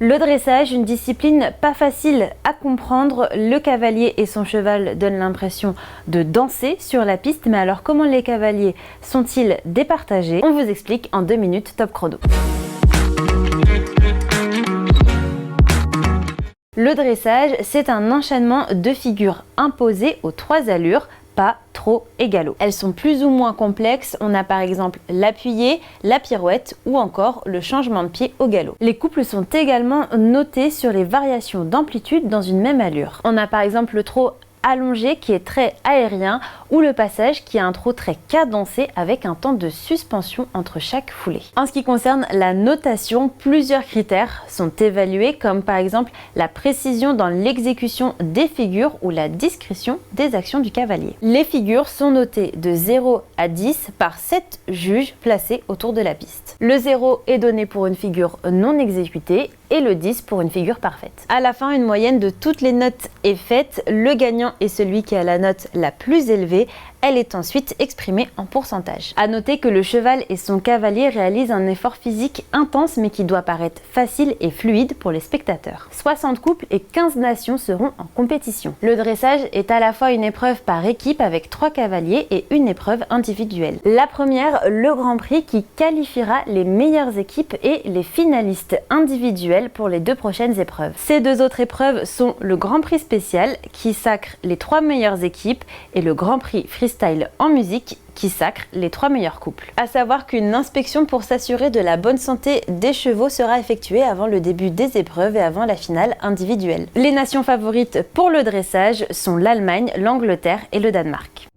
Le dressage, une discipline pas facile à comprendre. Le cavalier et son cheval donnent l'impression de danser sur la piste, mais alors comment les cavaliers sont-ils départagés? On vous explique en 2 minutes top chrono. Le dressage, c'est un enchaînement de figures imposées aux 3 allures, pas trop égalo. Elles sont plus ou moins complexes, on a par exemple l'appuyé, la pirouette ou encore le changement de pied au galop. Les couples sont également notés sur les variations d'amplitude dans une même allure. On a par exemple le trot allongé qui est très aérien ou le passage qui a un trot très cadencé avec un temps de suspension entre chaque foulée. En ce qui concerne la notation, plusieurs critères sont évalués comme par exemple la précision dans l'exécution des figures ou la discrétion des actions du cavalier. Les figures sont notées de 0 à 10 par 7 juges placés autour de la piste. Le 0 est donné pour une figure non exécutée et le 10 pour une figure parfaite. À la fin, une moyenne de toutes les notes est faite. Le gagnant est celui qui a la note la plus élevée. Elle est ensuite exprimée en pourcentage. À noter que le cheval et son cavalier réalisent un effort physique intense mais qui doit paraître facile et fluide pour les spectateurs. 60 couples et 15 nations seront en compétition. Le dressage est à la fois une épreuve par équipe avec 3 cavaliers et une épreuve individuelle. La première, le Grand Prix qui qualifiera les meilleures équipes et les finalistes individuels pour les 2 prochaines épreuves. Ces 2 autres épreuves sont le Grand Prix spécial qui sacre les 3 meilleures équipes et le Grand Prix freestyle en musique qui sacre les 3 meilleurs couples. À savoir qu'une inspection pour s'assurer de la bonne santé des chevaux sera effectuée avant le début des épreuves et avant la finale individuelle. Les nations favorites pour le dressage sont l'Allemagne, l'Angleterre et le Danemark.